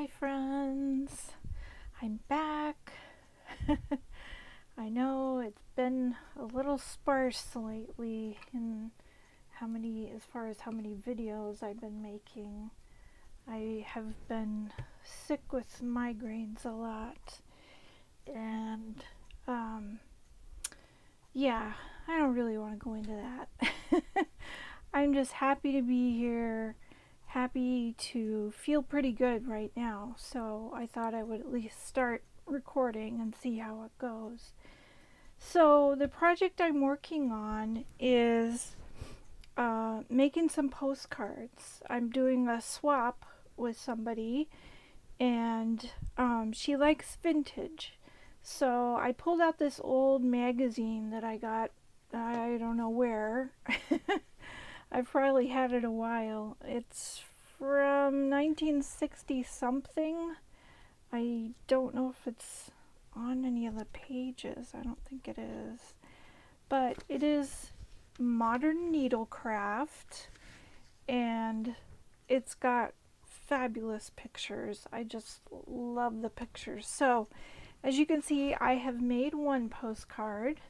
Hi friends, I'm back. I know it's been a little sparse lately in as far as how many videos I've been making. I have been sick with migraines a lot, and yeah, I don't really want to go into that. I'm just happy to be here, happy to feel pretty good right now, so I thought I would at least start recording and see how it goes. So the project I'm working on is making some postcards. I'm doing a swap with somebody, and she likes vintage. So I pulled out this old magazine that I got, I don't know where. I've probably had it a while. It's from 1960 something. I don't know if it's on any of the pages. I don't think it is. But it is modern needlecraft, and it's got fabulous pictures. I just love the pictures. So, as you can see, I have made one postcard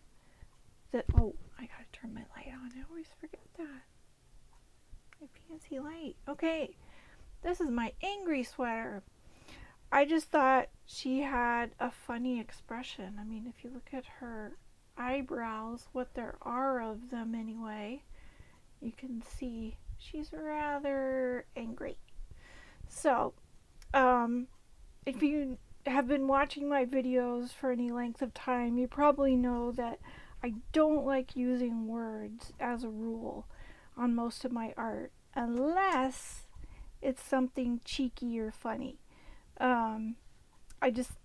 that, oh, I gotta turn my light on. I always forget that. My fancy light. Okay, this is my angry sweater. I just thought she had a funny expression. I mean, if you look at her eyebrows, what there are of them anyway, you can see she's rather angry. So, if you have been watching my videos for any length of time, you probably know that I don't like using words as a rule on most of my art, unless it's something cheeky or funny. I just,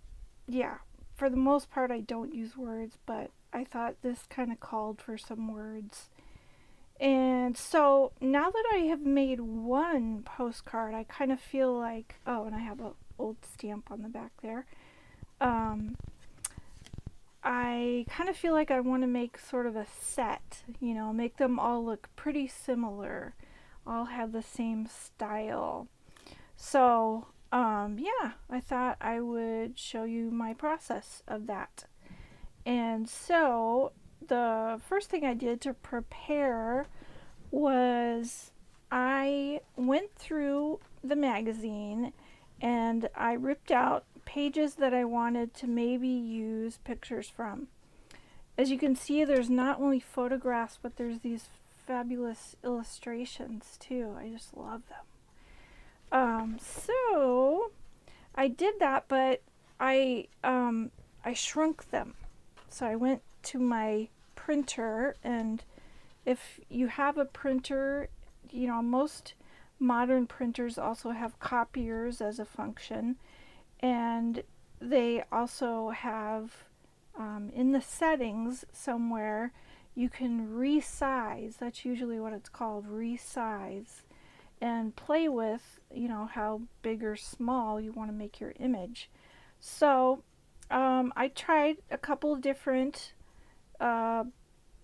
yeah, for the most part, I don't use words, but I thought this kind of called for some words. And so now that I have made one postcard, I kind of feel like, oh, and I have an old stamp on the back there. I kind of feel like I want to make sort of a set, make them all look pretty similar, all have the same style. So, yeah, I thought I would show you my process of that. And so, the first thing I did to prepare was I went through the magazine and I ripped out pages that I wanted to maybe use pictures from. As you can see, there's not only photographs, but there's these fabulous illustrations too. I just love them. So I did that, but I shrunk them. So I went to my printer, and if you have a printer, most modern printers also have copiers as a function, and they also have in the settings somewhere you can resize. That's usually what it's called, resize, and play with how big or small you want to make your image. So I tried a couple different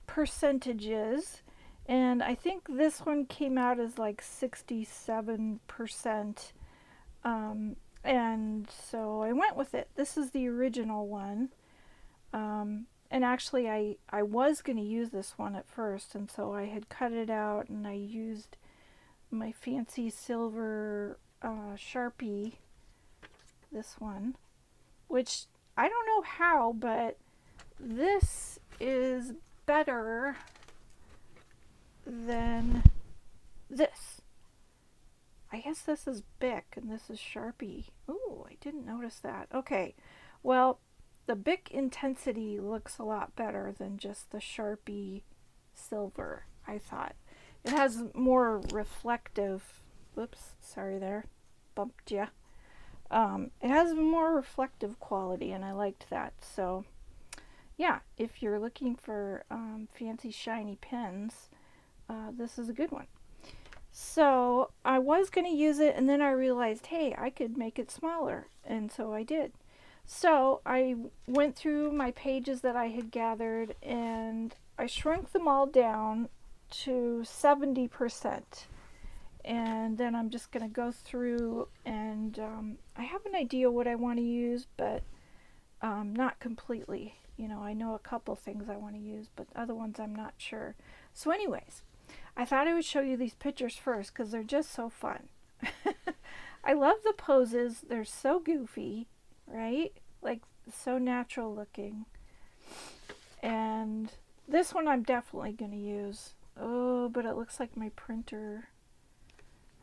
percentages, and I think this one came out as like 67%, and so I went with it. This is the original one, and actually I was going to use this one at first, and so I had cut it out and I used my fancy silver Sharpie, this one, which I don't know how, but this is better than this. I guess this is Bic and this is Sharpie. Ooh, I didn't notice that. Okay, well, the Bic intensity looks a lot better than just the Sharpie silver, I thought. It has more reflective, whoops, sorry there, bumped ya. It has more reflective quality, and I liked that. So yeah, if you're looking for fancy shiny pens, this is a good one. So I was going to use it, and then I realized, hey, I could make it smaller, and so I did. So I went through my pages that I had gathered, and I shrunk them all down to 70%. And then I'm just going to go through and I have an idea what I want to use, but not completely. You know, I know a couple things I want to use, but other ones I'm not sure. So anyways, I thought I would show you these pictures first because they're just so fun. I love the poses. They're so goofy, right? Like, so natural looking. And this one I'm definitely going to use. Oh, but it looks like my printer.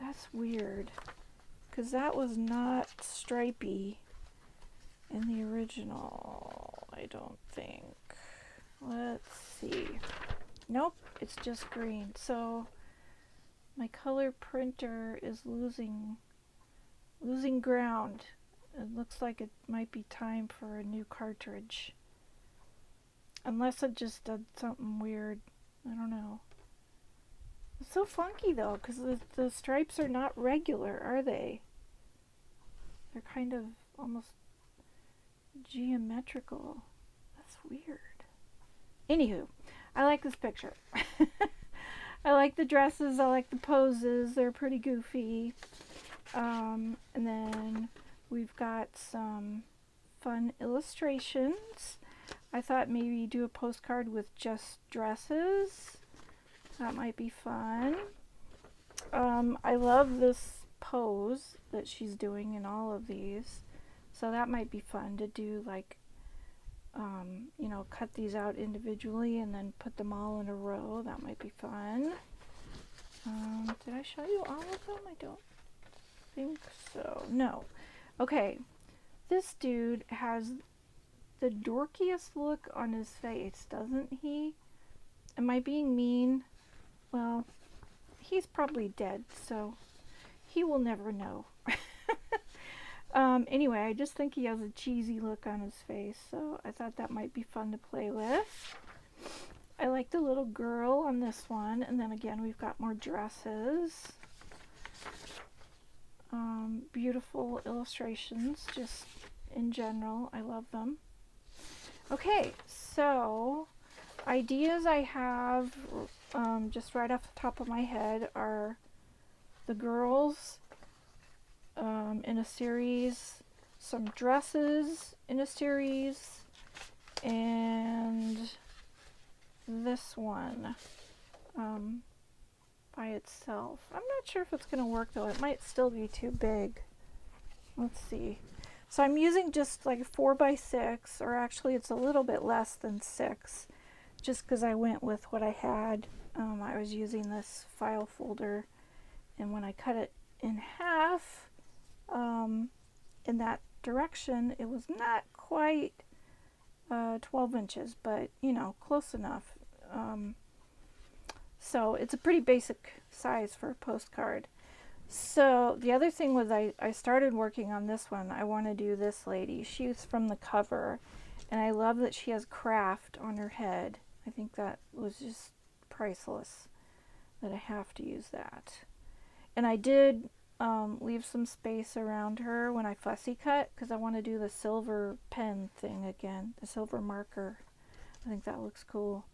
That's weird. Because that was not stripy in the original, I don't think. Let's see. Nope, it's just green. So my color printer is losing ground. It looks like it might be time for a new cartridge. Unless it just did something weird. I don't know. It's so funky though, because the stripes are not regular, are they? They're kind of almost geometrical. That's weird. Anywho, I like this picture. I like the dresses, I like the poses, they're pretty goofy. And then we've got some fun illustrations. I thought maybe do a postcard with just dresses. That might be fun. I love this pose that she's doing in all of these. So that might be fun to do, like, you know, cut these out individually and then put them all in a row. That might be fun. Did I show you all of them? I don't think so. No. Okay. This dude has the dorkiest look on his face, doesn't he? Am I being mean? Well, he's probably dead, so he will never know. Anyway, I just think he has a cheesy look on his face, so I thought that might be fun to play with. I like the little girl on this one, and then again we've got more dresses. Beautiful illustrations, just in general. I love them. Okay, so ideas I have just right off the top of my head are the girls in a series, some dresses in a series, and this one by itself. I'm not sure if it's going to work though. It might still be too big. Let's see. So I'm using just like 4x6, or actually it's a little bit less than 6, just because I went with what I had. I was using this file folder, and when I cut it in half in that direction, it was not quite 12 inches, but you know, close enough. So it's a pretty basic size for a postcard. So the other thing was I started working on this one. I want to do this lady. She's from the cover, and I love that she has craft on her head. I think that was just priceless, that I have to use that. And I did leave some space around her when I fussy cut, because I want to do the silver pen thing again, the silver marker. I think that looks cool.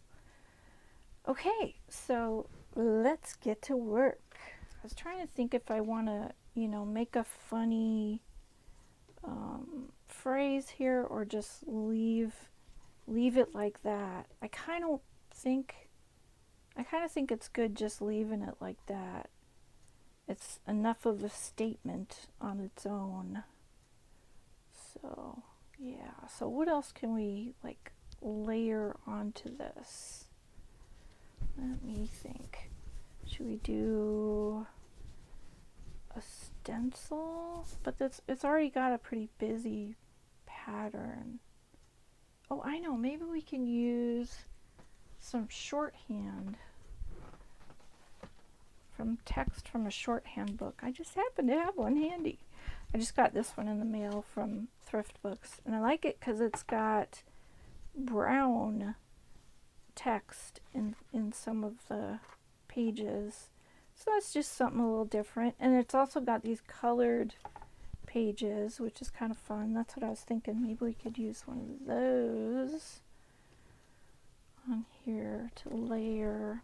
Okay, so let's get to work. I was trying to think if I want to, you know, make a funny phrase here, or just leave it like that. I kind of think it's good just leaving it like that. It's enough of a statement on its own. So, yeah. So what else can we, like, layer onto this? Let me think. Should we do a stencil? But it's already got a pretty busy pattern. Oh, I know. Maybe we can use some shorthand. From text from a shorthand book. I just happen to have one handy. I just got this one in the mail from Thrift Books, and I like it because it's got brown text in some of the pages. So that's just something a little different. And it's also got these colored pages, which is kind of fun. That's what I was thinking. Maybe we could use one of those on here to layer,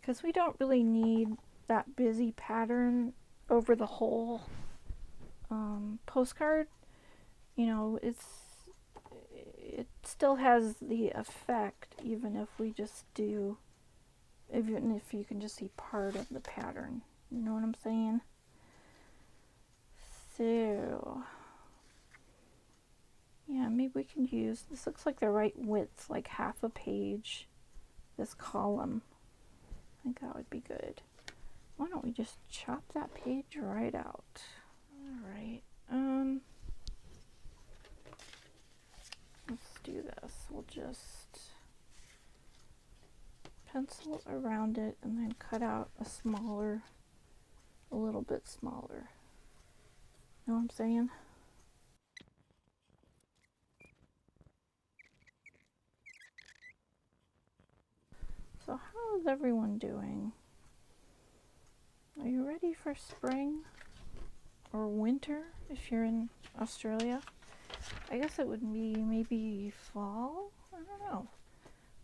because we don't really need that busy pattern over the whole postcard, you know, it still has the effect even if we just do, even if you can just see part of the pattern. You know what I'm saying? So yeah, maybe we can use, this looks like the right width, like half a page, this column. I think that would be good. Why don't we just chop that page right out? Alright, let's do this. We'll just pencil around it and then cut out a little bit smaller. Know what I'm saying? So how is everyone doing? Are you ready for spring or winter if you're in Australia? I guess it would be maybe fall? I don't know.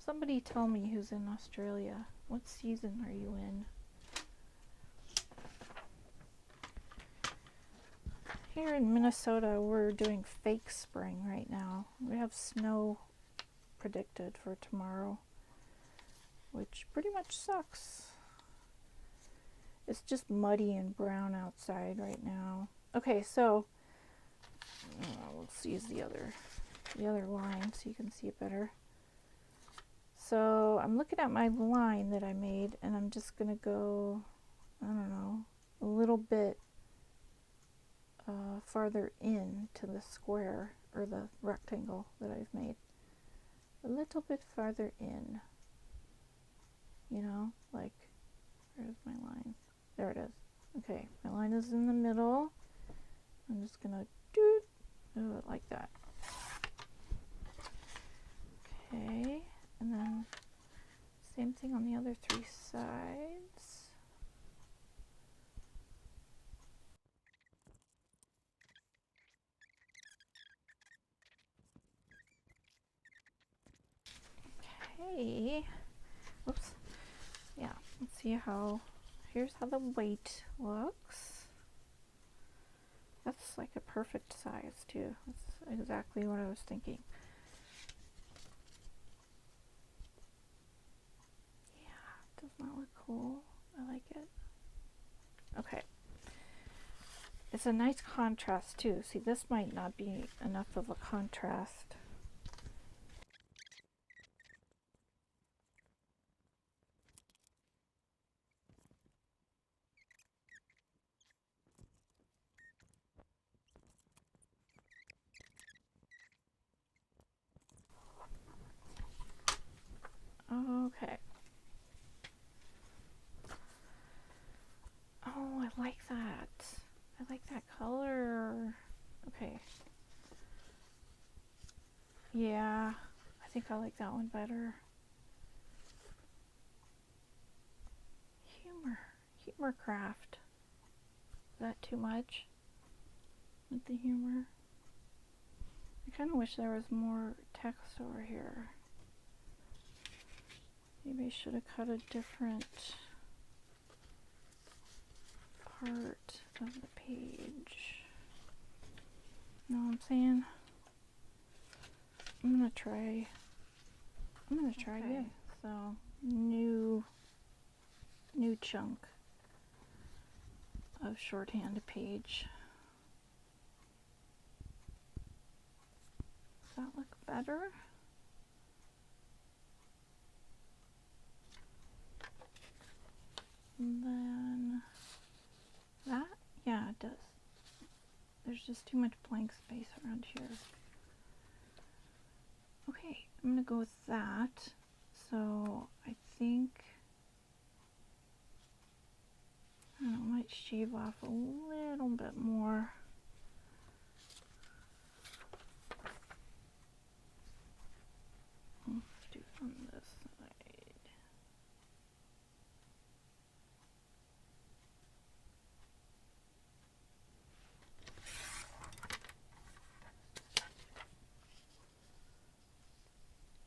Somebody tell me who's in Australia. What season are you in? Here in Minnesota, we're doing fake spring right now. We have snow predicted for tomorrow, which pretty much sucks. It's just muddy and brown outside right now. Okay, so let's use the other line so you can see it better. So I'm looking at my line that I made, and I'm just gonna go, I don't know, a little bit farther in to the square or the rectangle that I've made. A little bit farther in. You know, like, where's my line? There it is. Okay, my line is in the middle. I'm just gonna do it like that. Okay, and then same thing on the other three sides. Okay, oops. Yeah, let's see how, here's how the weight looks. That's like a perfect size too. That's exactly what I was thinking. Yeah, does not look cool. I like it. Okay. It's a nice contrast too. See, this might not be enough of a contrast. Okay. Oh, I like that. I like that color. Okay. Yeah, I think I like that one better. Humor craft. Is that too much with the humor? I kind of wish there was more text over here. Maybe I should have cut a different part of the page. Know what I'm saying? I'm gonna try again. So new chunk of shorthand page. Does that look better? And then that, yeah, it does. There's just too much blank space around here. Okay, I'm gonna go with that. So I think, I don't know, I might shave off a little bit more. Let's do it on this side.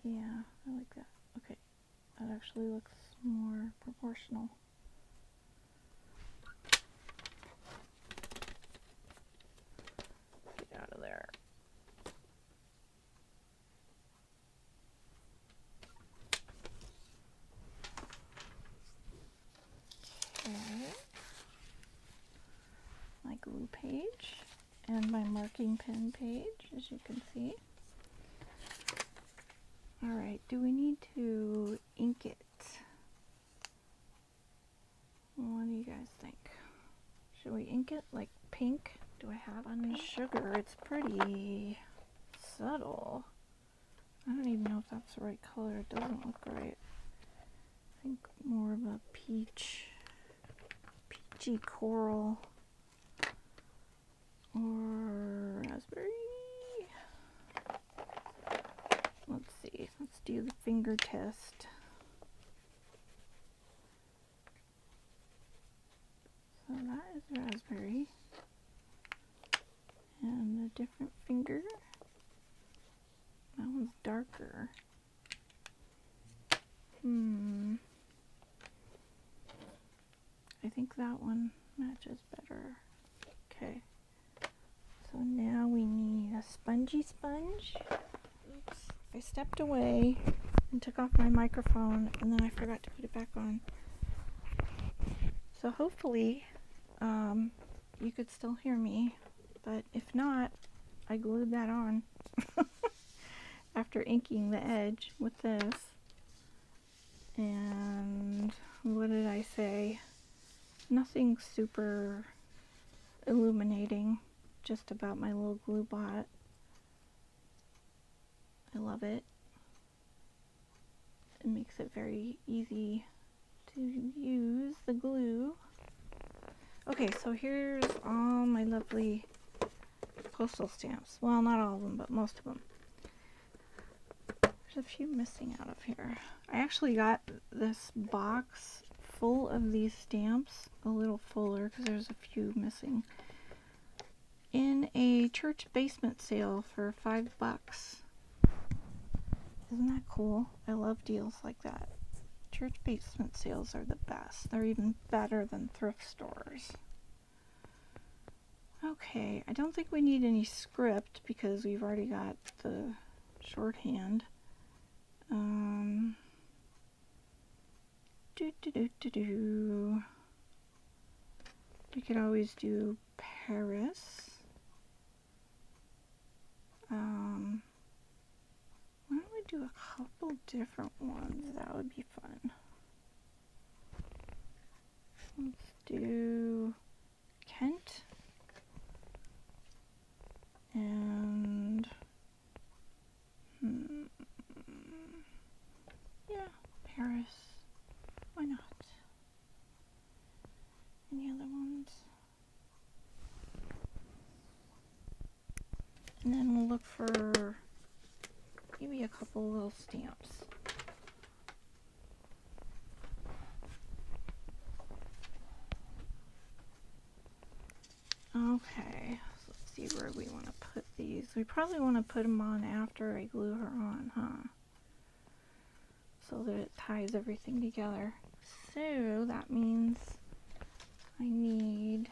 Yeah, I like that. Okay, that actually looks more proportional. page and my marking pen page, as you can see. Alright, do we need to ink it? What do you guys think? Should we ink it like pink? Do I have on sugar? It's pretty subtle. I don't even know if that's the right color. It doesn't look right. I think more of a peachy coral or raspberry. Let's see. Let's do the finger test. So that is raspberry. And a different finger. That one's darker. I think that one matches better. Okay. So now we need a spongy sponge. Oops. I stepped away and took off my microphone and then I forgot to put it back on. So hopefully you could still hear me, but if not, I glued that on after inking the edge with this. And what did I say? Nothing super illuminating, just about my little glue bot. I love it. It makes it very easy to use the glue. Okay, so here's all my lovely postal stamps. Well, not all of them, but most of them. There's a few missing out of here. I actually got this box full of these stamps, a little fuller because there's a few missing, in a church basement sale for $5. Isn't that cool? I love deals like that. Church basement sales are the best. They're even better than thrift stores. Okay, I don't think we need any script because we've already got the shorthand. We could always do Paris. Why don't we do a couple different ones? That would be fun. Let's do Kent. And yeah, Paris. Why not? Any other ones? And then we'll look for maybe a couple little stamps. Okay, so let's see where we want to put these. We probably want to put them on after I glue her on, huh? So that it ties everything together. So that means I need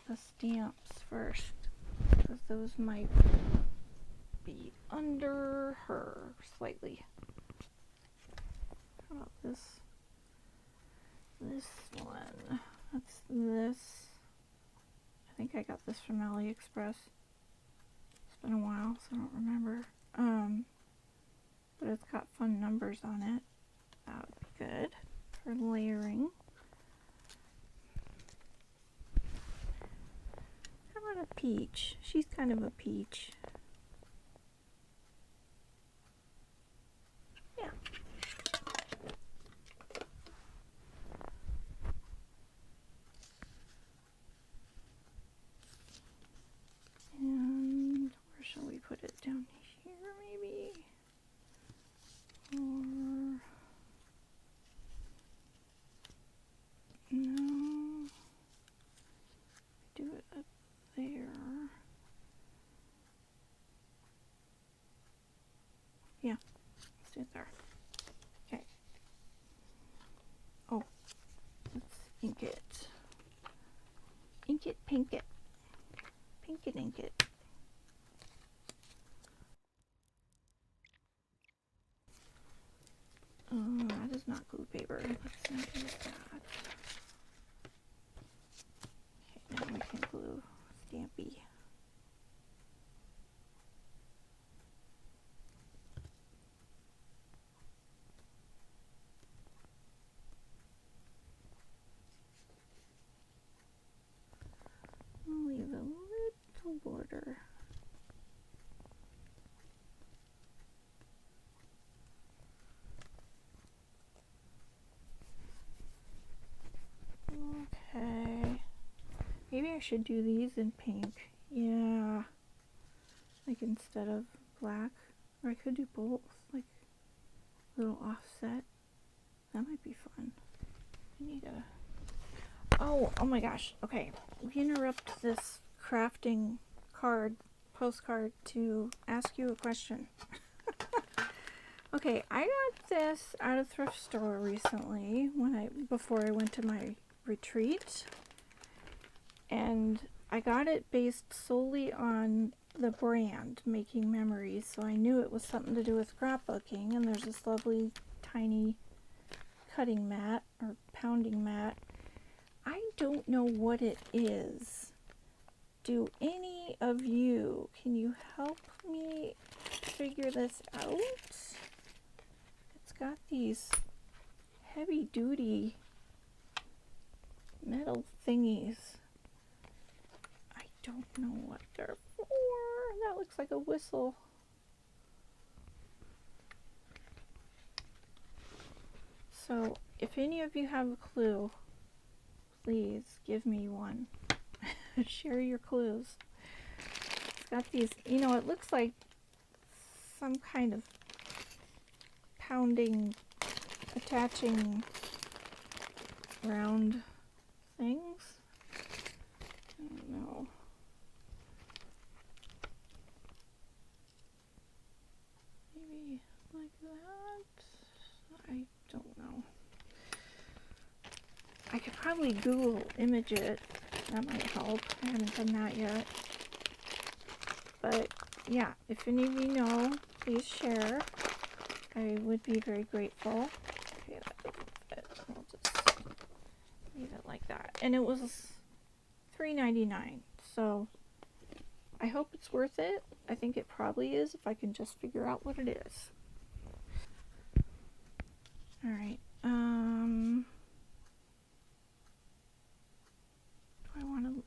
the stamps first, because those might be under her slightly. How about this? This one. That's this. I think I got this from AliExpress. It's been a while, so I don't remember. But it's got fun numbers on it. That would be good for layering. How about a peach? She's kind of a peach. Yeah. And where shall we put it? Down here, maybe? Or no, do it up there. Yeah, let's do it there. Okay. Oh, let's ink it. Ink it, pink it. Pink it, ink it. That is not glue paper. Let's not use that. Okay, now we can glue give a little border. Okay. Maybe I should do these in pink. Yeah. Like instead of black. Or I could do both. Like a little offset. That might be fun. I need a... Oh my gosh. Okay. We interrupt this crafting postcard to ask you a question. Okay, I got this at a thrift store recently before I went to my retreat. And I got it based solely on the brand, Making Memories, so I knew it was something to do with scrapbooking. And there's this lovely tiny cutting mat or pounding mat. I don't know what it is. Do any of you, can you help me figure this out? It's got these heavy duty metal thingies. I don't know what they're for. That looks like a whistle. So if any of you have a clue, please give me one. Share your clues. It's got these, you know, it looks like some kind of pounding, attaching round things. I don't know. Maybe like that? I don't know. I could probably Google image it. That might help. I haven't done that yet. But yeah, if any of you know, please share. I would be very grateful. Okay, that doesn't fit. I'll just leave it like that. And it was $3.99. So I hope it's worth it. I think it probably is if I can just figure out what it is. Alright. Do I want to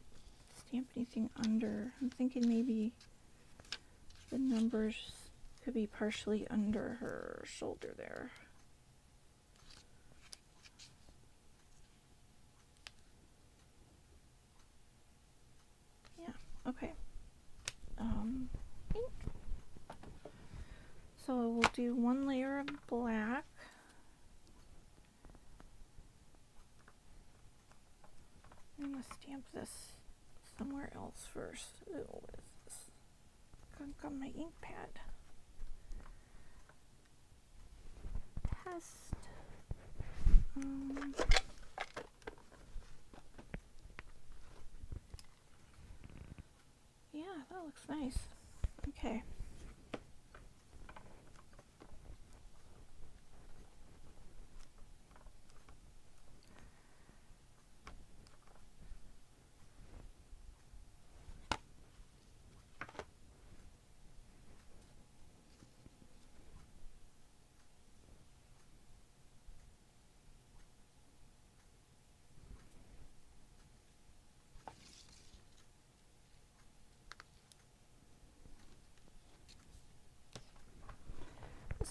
stamp anything under? I'm thinking maybe the numbers could be partially under her shoulder there. Yeah, okay. Ink. So we'll do one layer of black. I'm going to stamp this somewhere else first. Ew, what is this? Gunk on my ink pad. Test. Yeah, that looks nice. Okay.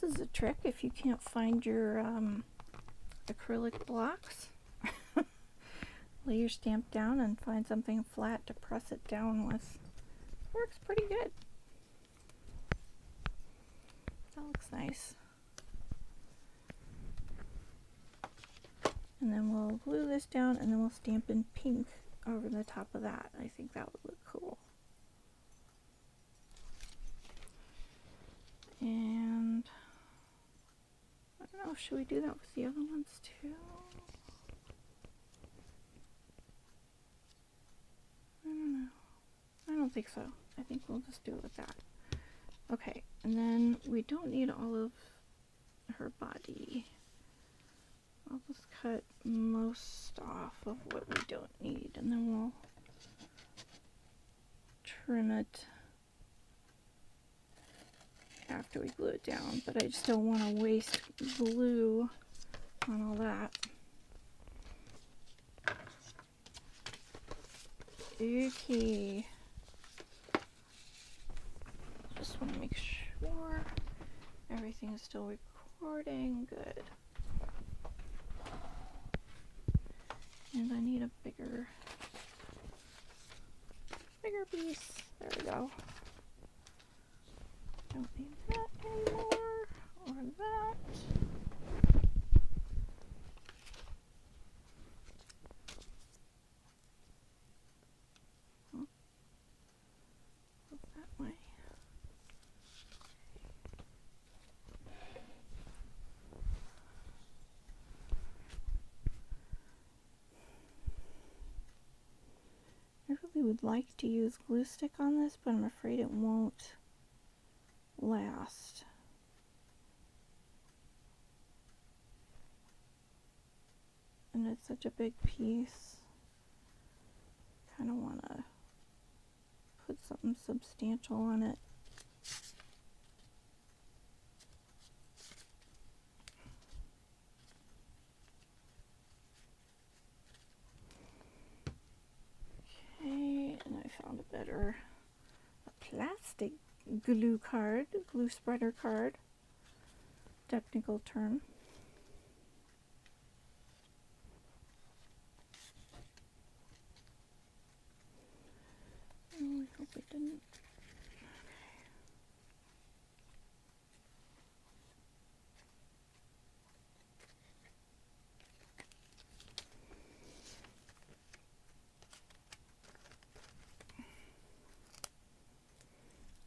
This is a trick if you can't find your acrylic blocks. Lay your stamp down and find something flat to press it down with. Works pretty good. That looks nice. And then we'll glue this down and then we'll stamp in pink over the top of that. I think that would look cool. And I don't know, should we do that with the other ones too? I don't know. I don't think so. I think we'll just do it with that. Okay, and then we don't need all of her body. I'll just cut most off of what we don't need, and then we'll trim it after we glue it down, but I just don't want to waste glue on all that. Okay. Just want to make sure everything is still recording. Good. And I need a bigger piece. There we go. Don't need that anymore. Or that. Look that way. I really would like to use glue stick on this, but I'm afraid it won't last. And it's such a big piece. Kind of want to put something substantial on it. Okay, and I found a plastic glue card, glue spreader card, technical term. Oh, I hope it didn't.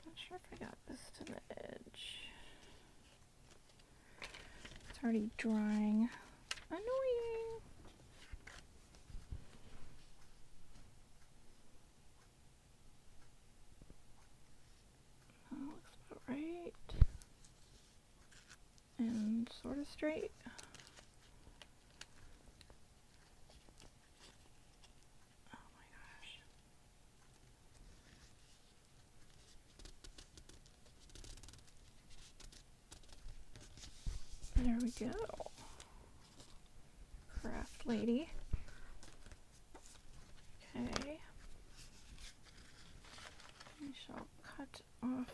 Not sure if I got this to the edge. It's already drying. Annoying. That looks about right. And sort of straight. Oh my gosh. There we go. Craft lady. Okay. I shall cut off.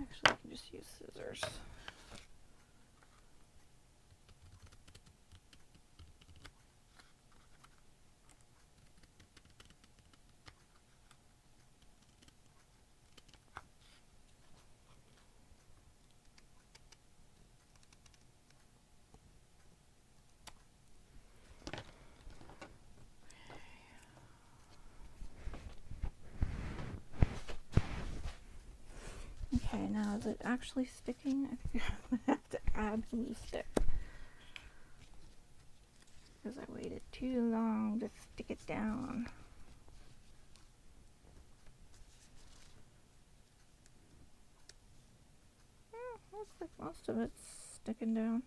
Actually, I can just use scissors. Okay, now is it actually sticking? I think I'm gonna have to add glue stick. Because I waited too long to stick it down. Looks like most of it's sticking down.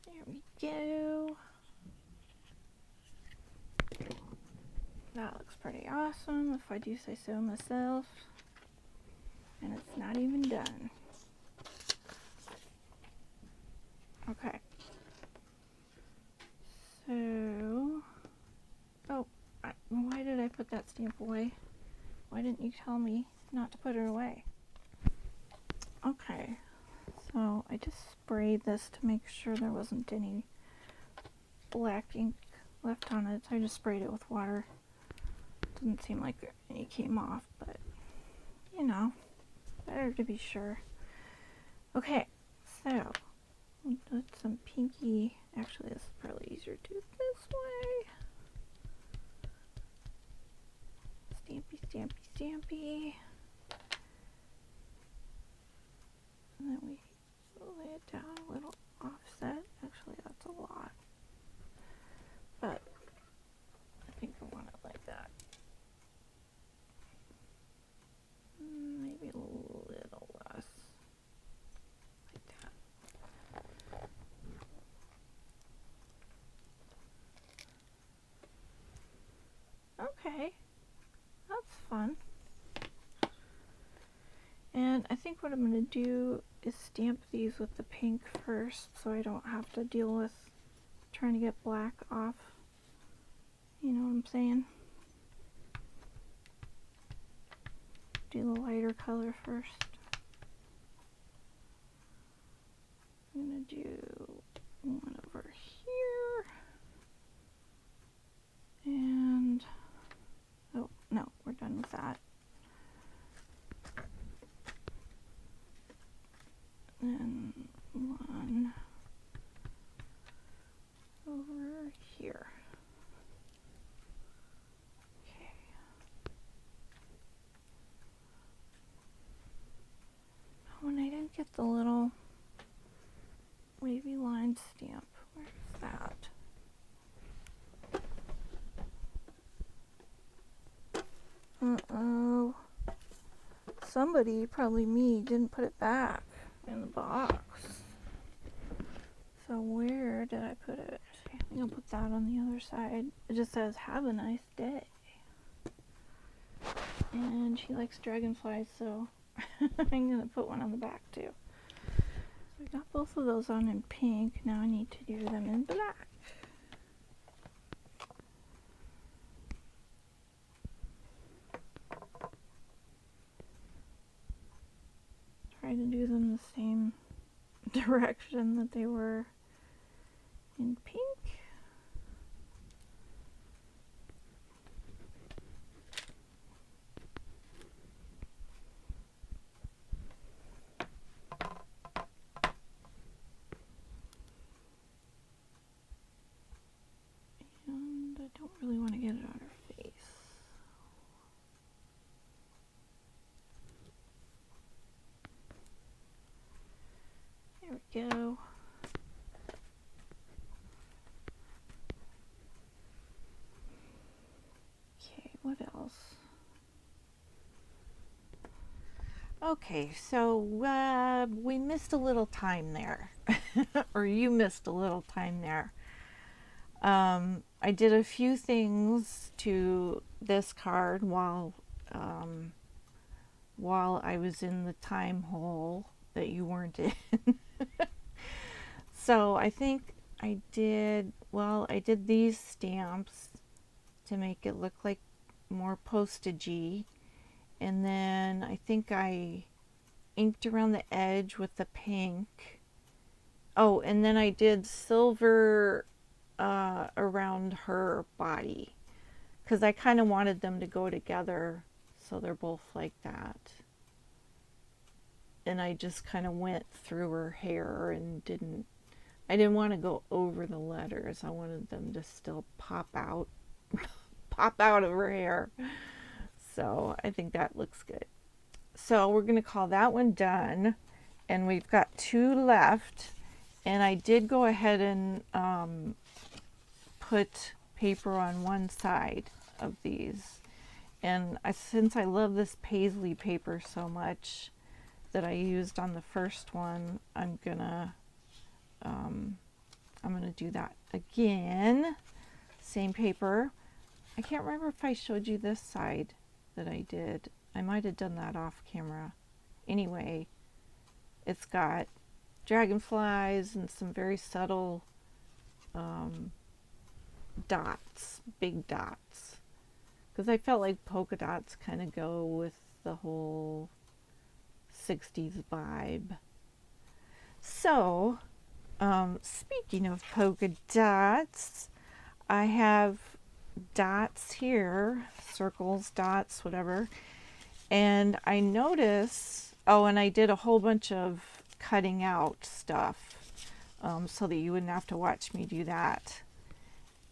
There we go. That looks pretty awesome, if I do say so myself. And it's not even done. Okay. So, oh, why did I put that stamp away? Why didn't you tell me not to put it away? Okay, so I just sprayed this to make sure there wasn't any black ink left on it. So I just sprayed it with water. Doesn't seem like any came off, but you know, better to be sure. Okay, so we'll put some pinky. Actually, this is probably easier to do it this way. Stampy, stampy, stampy. And then we lay it down a little offset. Actually, that's a lot. But I think I want it like that. Maybe a little less. Like that. Okay. That's fun. And I think think what I'm going to do is stamp these with the pink first so I don't have to deal with trying to get black off. You know what I'm saying? Do the lighter color first. I'm going to do one over here. And, oh, no, we're done with that. And one over here. Okay. Oh, and I didn't get the little wavy line stamp. Where's that? Uh-oh. Somebody, probably me, didn't put it back in the box. So where did I put it? I think I'll put that on the other side. It just says, "Have a nice day." And she likes dragonflies, so I'm going to put one on the back too. So we got both of those on in pink. Now I need to do them in black. Try to do them the same direction that they were in pink. And I don't really want to get it on her face. There we go. Okay, what else? Okay, so we missed a little time there, or you missed a little time there. I did a few things to this card while I was in the time hole that you weren't in. So I think I did these stamps to make it look like more postagey, and then I think I inked around the edge with the pink. Oh, and then I did silver around her body because I kind of wanted them to go together, so they're both like that. And I just kind of went through her hair and I didn't want to go over the letters. I wanted them to still pop out of her hair. So I think that looks good. So we're going to call that one done, and we've got 2 left. And I did go ahead and put paper on one side of these, and since I love this paisley paper so much that I used on the first one, I'm gonna do that again. Same paper. I can't remember if I showed you this side that I did. I might have done that off camera. Anyway, it's got dragonflies and some very subtle dots, big dots, because I felt like polka dots kind of go with the whole 60s vibe. So speaking of polka dots, I have dots here, circles, dots, whatever, and I notice, and I did a whole bunch of cutting out stuff so that you wouldn't have to watch me do that.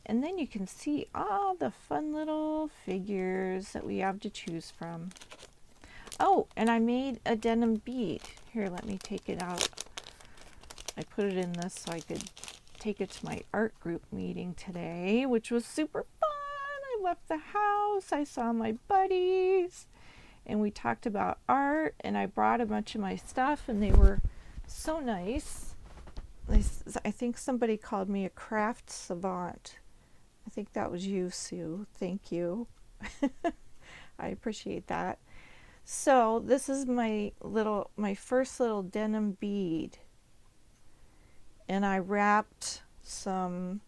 And then you can see all the fun little figures that we have to choose from. Oh, and I made a denim bead. Here, let me take it out. I put it in this so I could take it to my art group meeting today, which was super fun. I left the house, I saw my buddies, and we talked about art, and I brought a bunch of my stuff, and they were so nice. I think somebody called me a craft savant. I think that was you, Sue. Thank you. I appreciate that. So this is my first little denim bead, and I wrapped some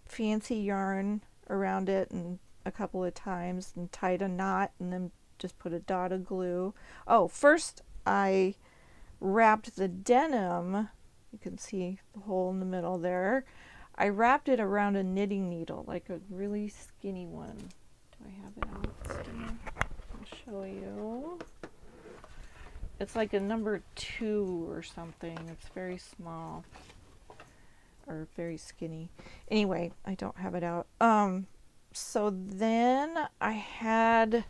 fancy yarn around it and a couple of times and tied a knot and then just put a dot of glue. Oh, first I wrapped the denim. You can see the hole in the middle there. I wrapped it around a knitting needle, like a really skinny one. Do I have it out still? I'll show you. It's like a number 2 or something. It's very small or very skinny. Anyway, I don't have it out. So then I had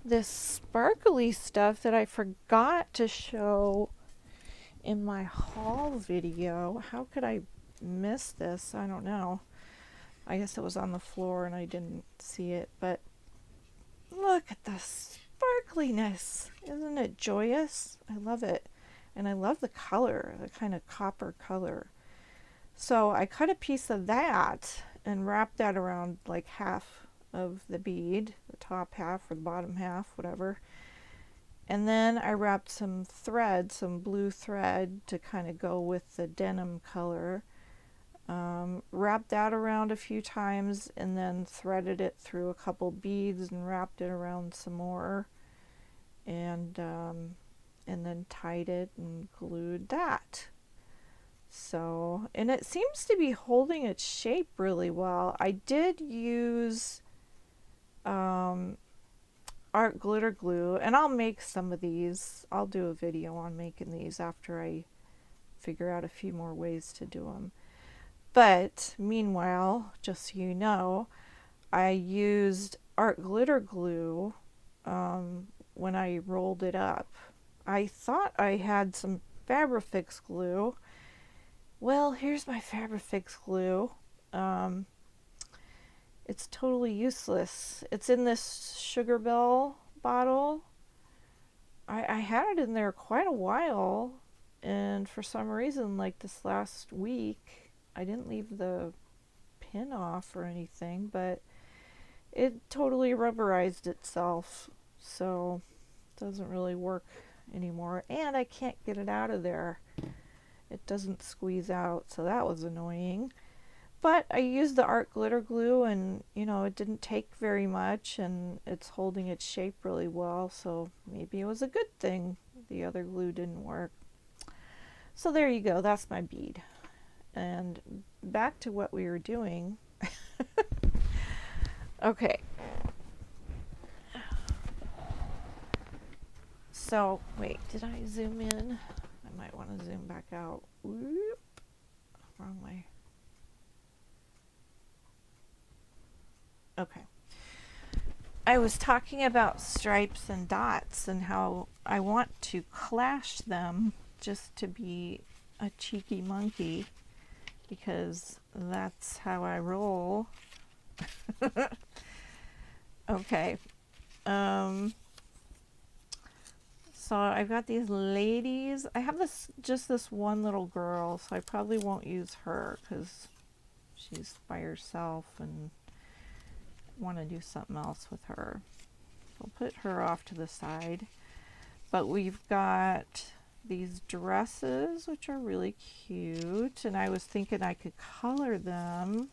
this sparkly stuff that I forgot to show in my haul video. How could I miss this? I don't know. I guess it was on the floor and I didn't see it, but look at the sparkliness. Isn't it joyous? I love it. And I love the color, the kind of copper color. So I cut a piece of that and wrapped that around like half of the bead, the top half or the bottom half, whatever. And then I wrapped some thread, some blue thread to kind of go with the denim color. Wrapped that around a few times and then threaded it through a couple beads and wrapped it around some more. And then tied it and glued that. So, and it seems to be holding its shape really well. I did use art glitter glue, and I'll make some of these. I'll do a video on making these after I figure out a few more ways to do them. But meanwhile, just so you know, I used art glitter glue when I rolled it up. I thought I had some Fabrifix glue. Well, here's my Fabrifix glue. It's totally useless. It's in this Sugar Bell bottle. I had it in there quite a while, and for some reason, like this last week, I didn't leave the pin off or anything, but it totally rubberized itself, so it doesn't really work anymore, and I can't get it out of there. It doesn't squeeze out, so that was annoying. But I used the art glitter glue, and you know, it didn't take very much, and it's holding its shape really well, so maybe it was a good thing the other glue didn't work. So there you go, that's my bead. And back to what we were doing. Okay. So, wait, did I zoom in? I might want to zoom back out. Whoop. Wrong way. Okay. I was talking about stripes and dots and how I want to clash them just to be a cheeky monkey, because that's how I roll. Okay. So I've got these ladies. I have just this one little girl, so I probably won't use her because she's by herself and want to do something else with her. So I'll put her off to the side. But we've got these dresses, which are really cute, and I was thinking I could color them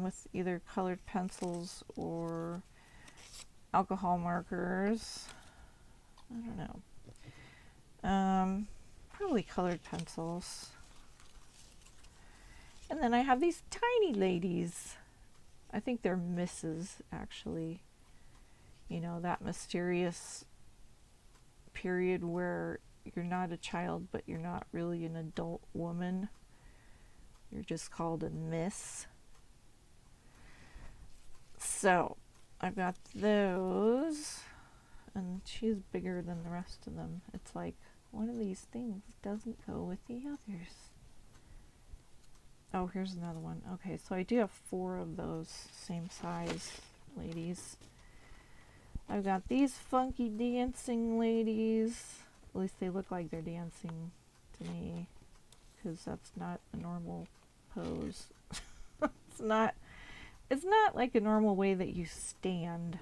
with either colored pencils or alcohol markers. I don't know. Probably colored pencils. And then I have these tiny ladies. I think they're misses, actually. You know, that mysterious period where you're not a child, but you're not really an adult woman. You're just called a miss. So, I've got those. And she's bigger than the rest of them. It's like one of these things doesn't go with the others. Oh, here's another one. Okay, so I do have 4 of those same size ladies. I've got these funky dancing ladies. At least they look like they're dancing to me, because that's not a normal pose. It's not like a normal way that you stand.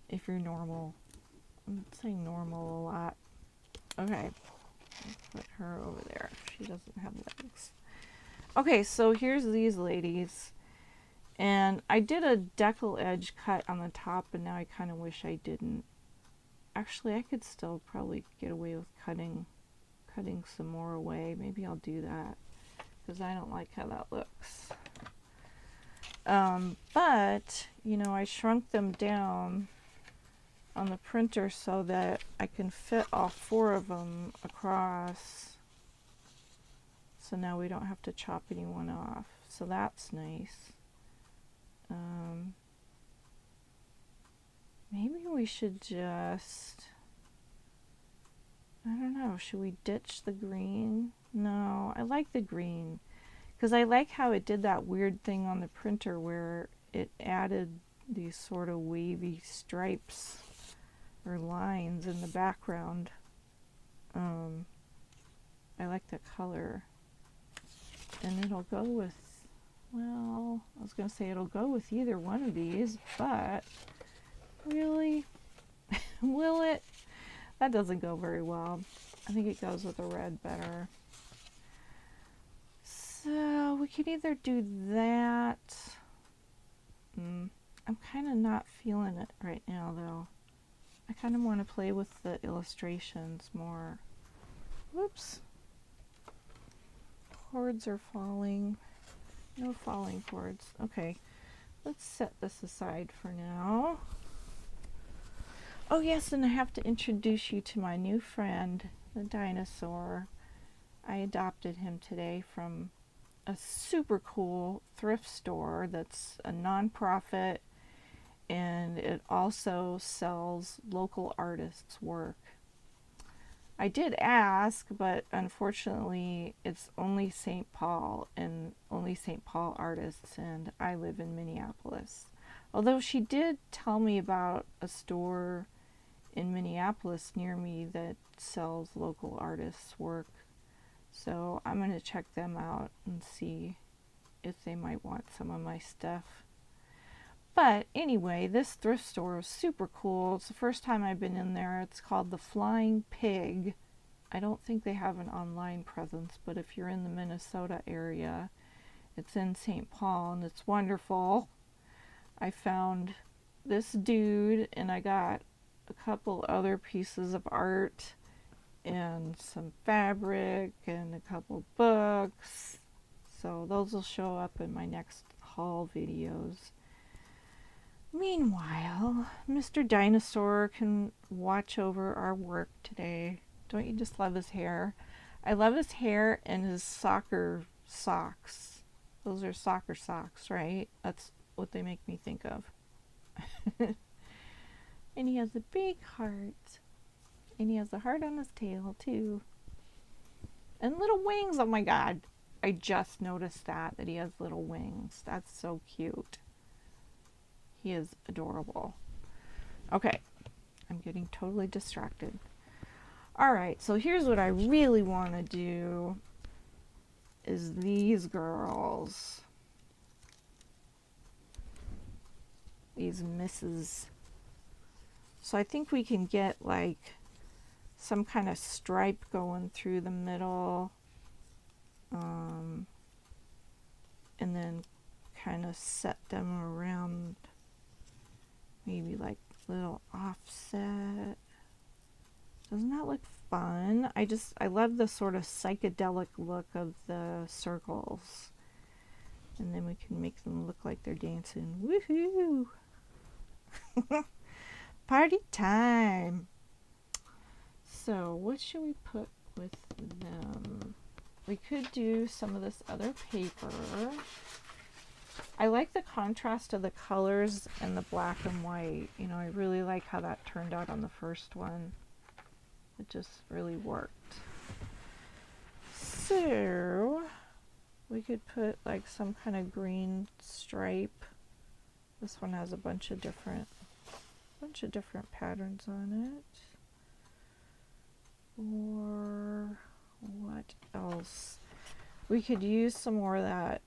if you're normal. I'm saying normal a lot. Okay, put her over there. She doesn't have legs. Okay, so here's these ladies. And I did a decal edge cut on the top, and now I kind of wish I didn't. Actually, I could still probably get away with cutting some more away. Maybe I'll do that because I don't like how that looks. But, you know, I shrunk them down on the printer so that I can fit all 4 of them across. So now we don't have to chop anyone off. So that's nice. Maybe we should just, I don't know, should we ditch the green? No, I like the green because I like how it did that weird thing on the printer where it added these sort of wavy stripes or lines in the background. I like the color, and it'll go with, well, I was going to say it'll go with either one of these, but really, will it? That doesn't go very well. I think it goes with the red better. So we could either do that. I'm kind of not feeling it right now, though. I kind of want to play with the illustrations more. Whoops. Cords are falling. No falling cords. Okay, let's set this aside for now. Oh yes, and I have to introduce you to my new friend, the dinosaur. I adopted him today from a super cool thrift store that's a non-profit, and it also sells local artists' work. I did ask, but unfortunately it's only St. Paul and only St. Paul artists, and I live in Minneapolis. Although she did tell me about a store in Minneapolis near me that sells local artists' work. So I'm going to check them out and see if they might want some of my stuff. But anyway, this thrift store is super cool. It's the first time I've been in there. It's called the Flying Pig. I don't think they have an online presence, but if you're in the Minnesota area, it's in St. Paul, and it's wonderful. I found this dude, and I got a couple other pieces of art and some fabric and a couple books. So those will show up in my next haul videos. Meanwhile, Mr. Dinosaur can watch over our work today. Don't you just love his hair? I love his hair and his soccer socks. Those are soccer socks, right? That's what they make me think of. And he has a big heart. And he has a heart on his tail, too. And little wings. Oh my god. I just noticed that he has little wings. That's so cute. He is adorable. Okay. I'm getting totally distracted. Alright, so here's what I really want to do is these girls. These misses. So I think we can get like some kind of stripe going through the middle. And then kind of set them around, maybe like little offset. Doesn't that look fun? I love the sort of psychedelic look of the circles. And then we can make them look like they're dancing. Woohoo! Party time! So what should we put with them? We could do some of this other paper. I like the contrast of the colors and the black and white. You know, I really like how that turned out on the first one. It just really worked. So we could put like some kind of green stripe. This one has a bunch of different patterns on it. Or what else? We could use some more of that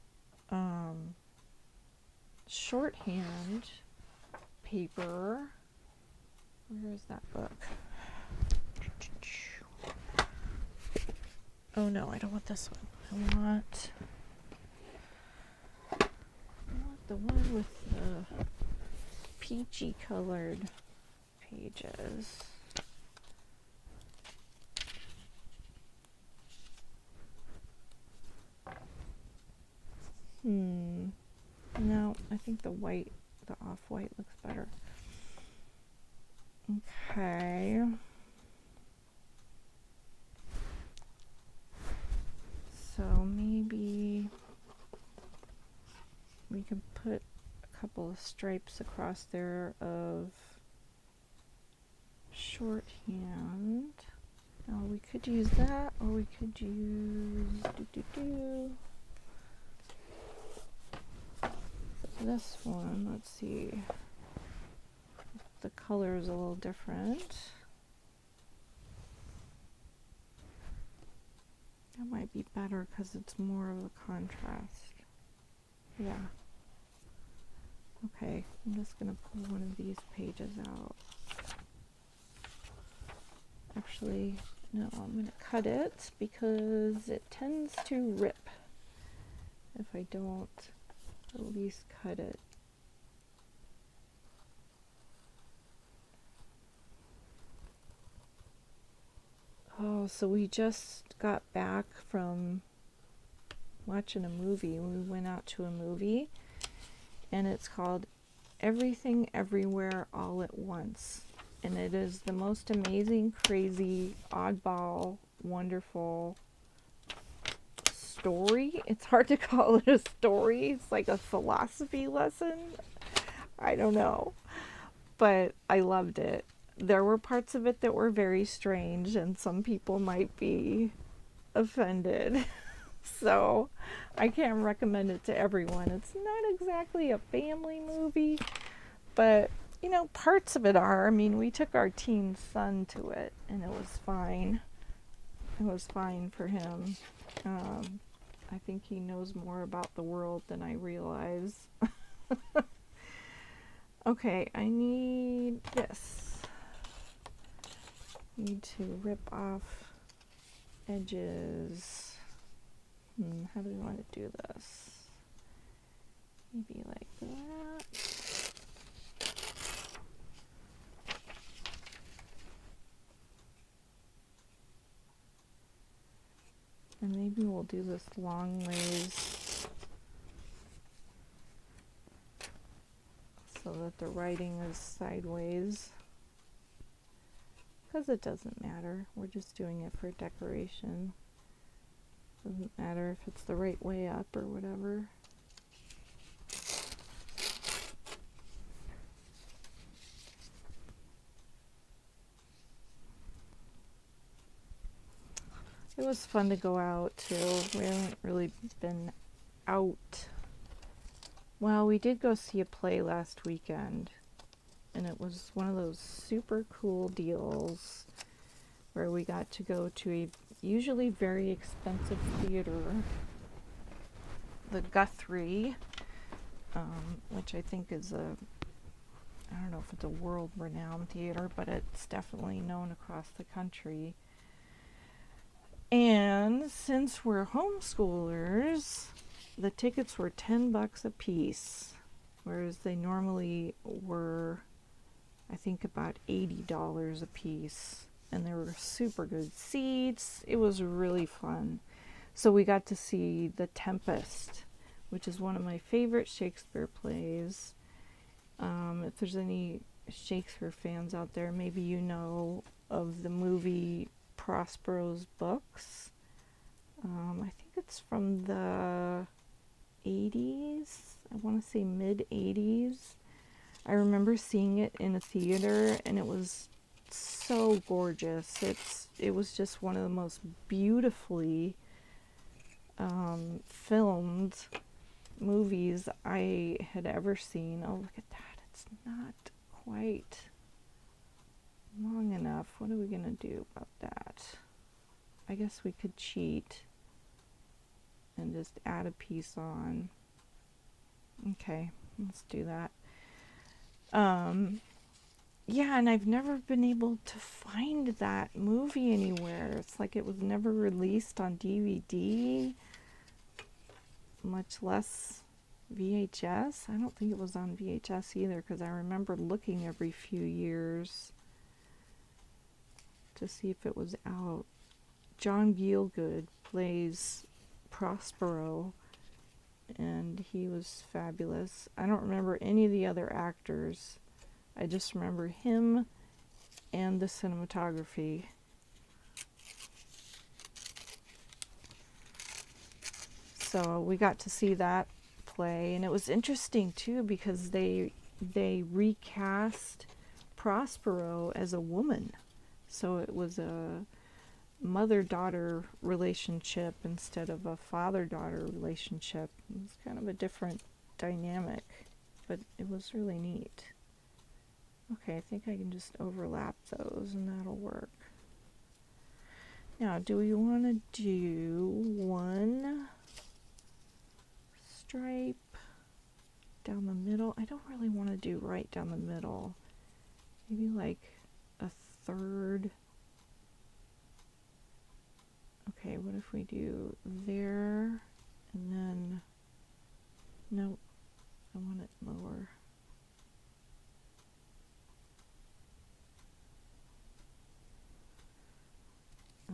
shorthand paper. Where is that book? Oh no, I don't want this one. I want the one with the peachy colored pages. No, I think the white, the off-white looks better. Okay. So maybe we can put a couple of stripes across there of shorthand. Now we could use that, or we could use this one. Let's see. The color is a little different. That might be better because it's more of a contrast. Yeah. Okay, I'm just going to pull one of these pages out. Actually, no, I'm going to cut it because it tends to rip if I don't at least cut it. Oh, so we just got back from watching a movie. We went out to a movie, and it's called Everything Everywhere All at Once. And it is the most amazing, crazy, oddball, wonderful story. It's hard to call it a story. It's like a philosophy lesson. I don't know. But I loved it. There were parts of it that were very strange, and some people might be offended. So I can't recommend it to everyone. It's not exactly a family movie, but you know, parts of it are. I mean, we took our teen son to it, and it was fine. It was fine for him. I think he knows more about the world than I realize. Okay, I need this. Need to rip off edges. How do we want to do this? Maybe like that. And maybe we'll do this long ways so that the writing is sideways. Because it doesn't matter. We're just doing it for decoration. Doesn't matter if it's the right way up or whatever. It was fun to go out too. We haven't really been out. Well, we did go see a play last weekend, and it was one of those super cool deals where we got to go to a usually very expensive theater, the Guthrie, which I think is I don't know if it's a world-renowned theater, but it's definitely known across the country. And since we're homeschoolers, the tickets were $10 a piece, whereas they normally were, I think, about $80 a piece. And there were super good seats. It was really fun. So we got to see The Tempest, which is one of my favorite Shakespeare plays. If there's any Shakespeare fans out there, maybe you know of the movie Prospero's Books. I think it's from the 80s. I want to say mid 80s. I remember seeing it in a theater, and it was so gorgeous. It was just one of the most beautifully filmed movies I had ever seen. Oh, look at that. It's not quite long enough. What are we going to do about that? I guess we could cheat and just add a piece on. Okay, let's do that. Yeah, and I've never been able to find that movie anywhere. It's like it was never released on DVD, much less VHS. I don't think it was on VHS either because I remember looking every few years to see if it was out. John Gielgud plays Prospero, and he was fabulous. I don't remember any of the other actors. I just remember him and the cinematography. So we got to see that play, and it was interesting too because they recast Prospero as a woman. So it was a mother-daughter relationship instead of a father-daughter relationship. It was kind of a different dynamic, but it was really neat. Okay, I think I can just overlap those and that'll work. Now, do we want to do one stripe down the middle? I don't really want to do right down the middle. Maybe like a third. Okay, what if we do there and then, nope, I want it lower.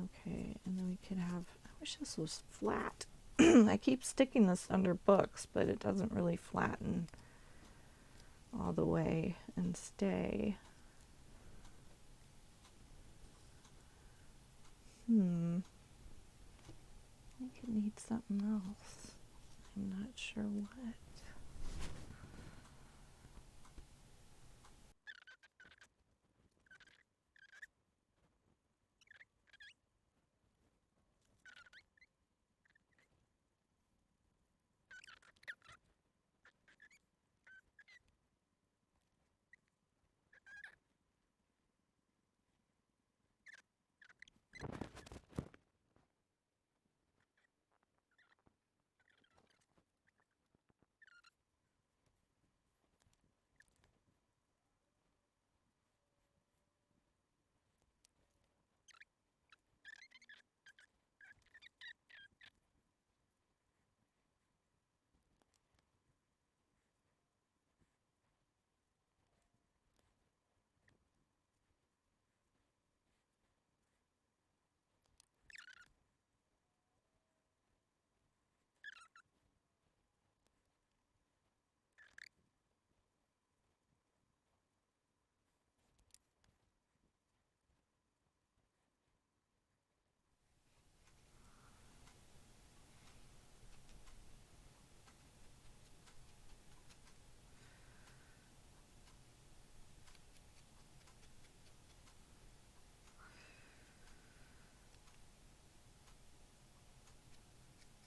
Okay, and then we could have, I wish this was flat. I keep sticking this under books, but it doesn't really flatten all the way and stay. I think it needs something else. I'm not sure what.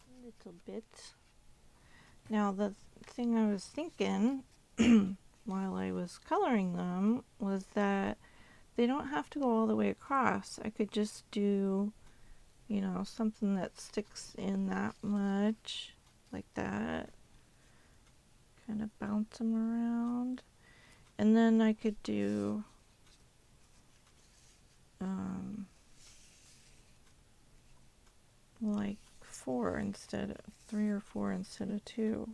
A little bit. Now the thing I was thinking while I was coloring them was that they don't have to go all the way across. I could just do, something that sticks in that much, like that. Kind of bounce them around. And then I could do like 3 or 4 instead of 2.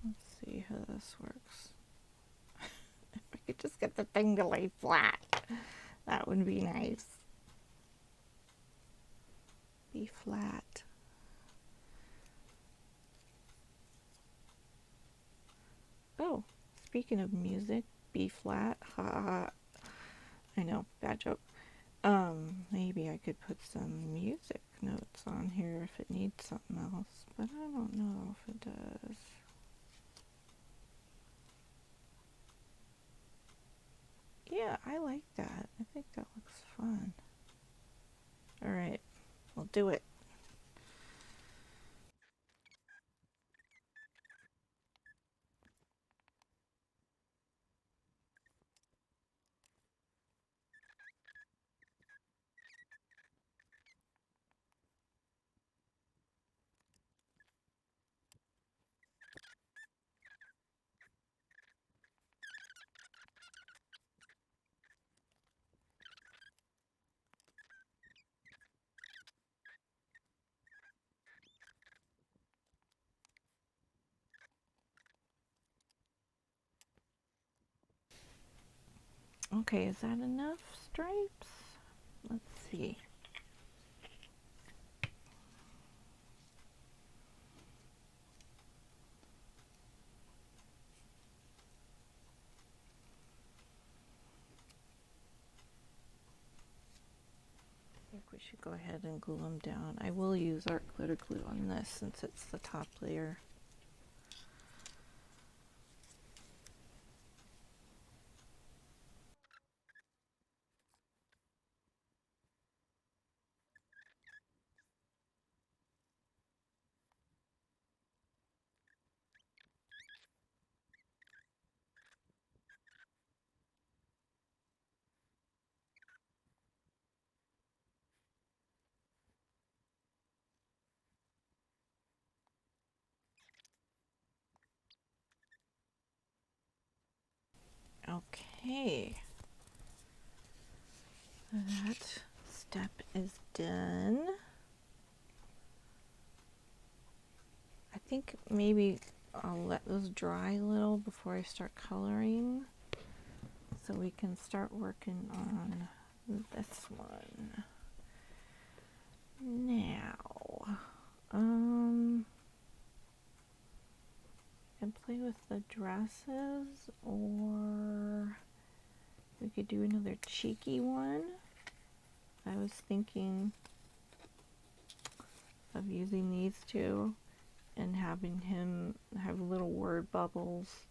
Let's see how this works. If I could just get the thing to lay flat, that would be nice. Be flat. Oh, speaking of music, B flat. Ha ha. I know, bad joke. Maybe I could put some music notes on here if it needs something else, but I don't know if it does. Yeah, I like that. I think that looks fun. Alright, we'll do it. Okay, is that enough stripes? Let's see. I think we should go ahead and glue them down. I will use art glitter glue on this since it's the top layer. Okay, that step is done. I think maybe I'll let those dry a little before I start coloring so we can start working on this one. Now, I can play with the dresses, or we could do another cheeky one. I was thinking of using these two and having him have little word bubbles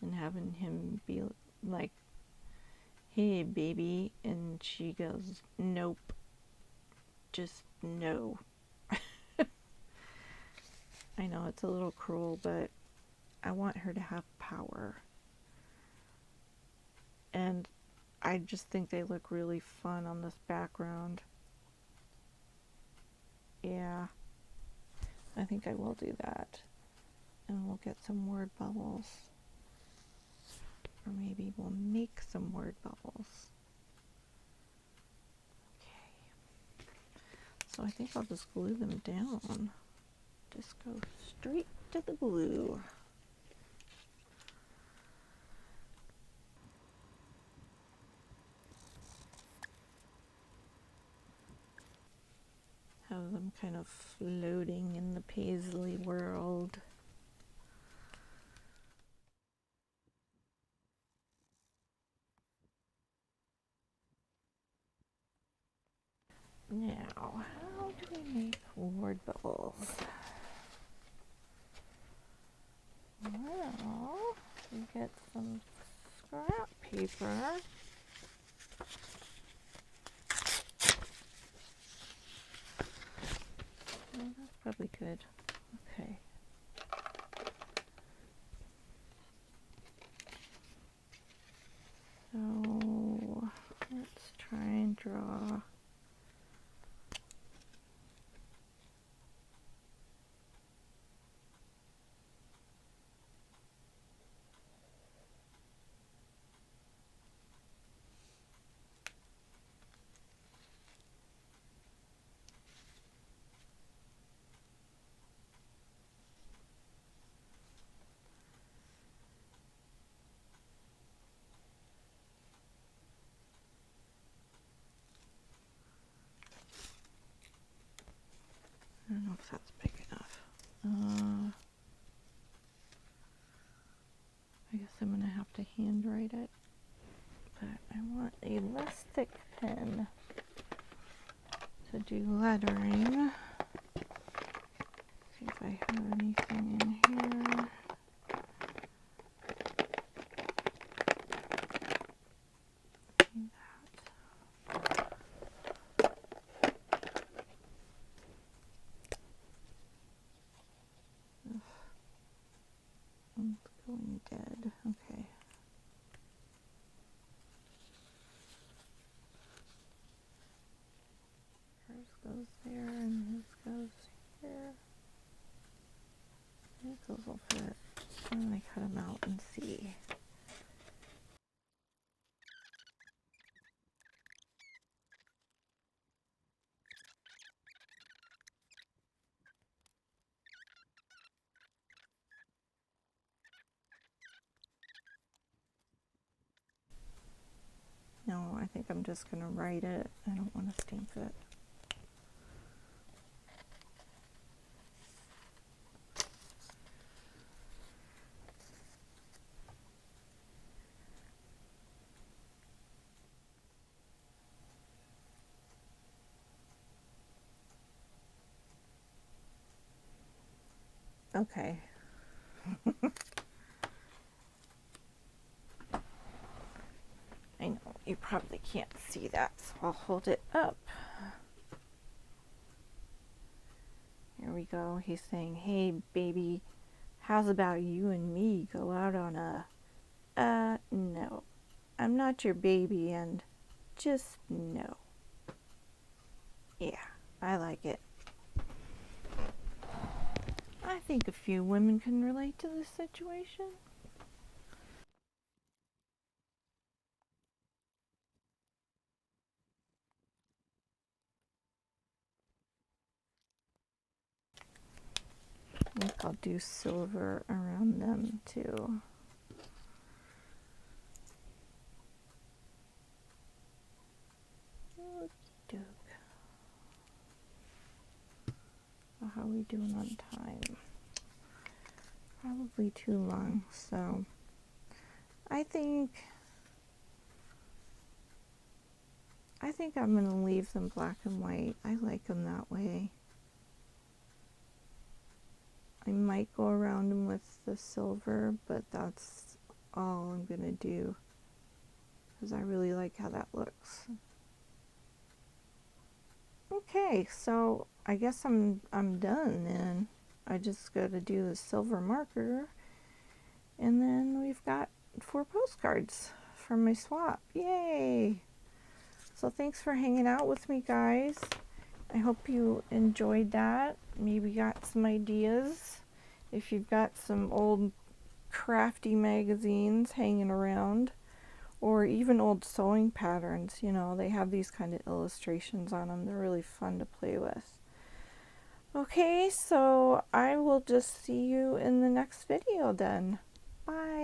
and having him be like, "Hey baby," and she goes, "Nope, just no." I know it's a little cruel, but I want her to have power. And I just think they look really fun on this background. Yeah, I think I will do that. And we'll get some word bubbles. Or maybe we'll make some word bubbles. Okay. So I think I'll just glue them down. Just go straight to the glue. Have them kind of floating in the paisley world. Now, how do we make word bubbles? Well, we get some scrap paper. Oh, that's probably good. Okay. So let's try and draw. I don't know if that's big enough. I guess I'm gonna have to handwrite it, but I want a less thick pen to do lettering. See if I have anything in here. It's going dead. Okay. Hers goes there and his goes here. I think those will fit. I'm gonna cut them out and see. think I'm just going to write it. I don't want to stamp it. Okay. I know you probably can't see that, so I'll hold it up. Here we go. He's saying, hey, baby, how's about you and me go out on a... no. I'm not your baby, and just no. Yeah, I like it. I think a few women can relate to this situation. I think I'll do silver around them too. Okey-doke. How are we doing on time? Probably too long, so I think I'm going to leave them black and white. I like them that way. I might go around them with the silver, but that's all I'm going to do because I really like how that looks. Okay, so I guess I'm done then. I just got to do the silver marker, and then we've got 4 postcards from my swap. Yay! So thanks for hanging out with me, guys. I hope you enjoyed that. Maybe got some ideas. If you've got some old crafty magazines hanging around, or even old sewing patterns, you know, they have these kind of illustrations on them. They're really fun to play with. Okay, so I will just see you in the next video then. Bye.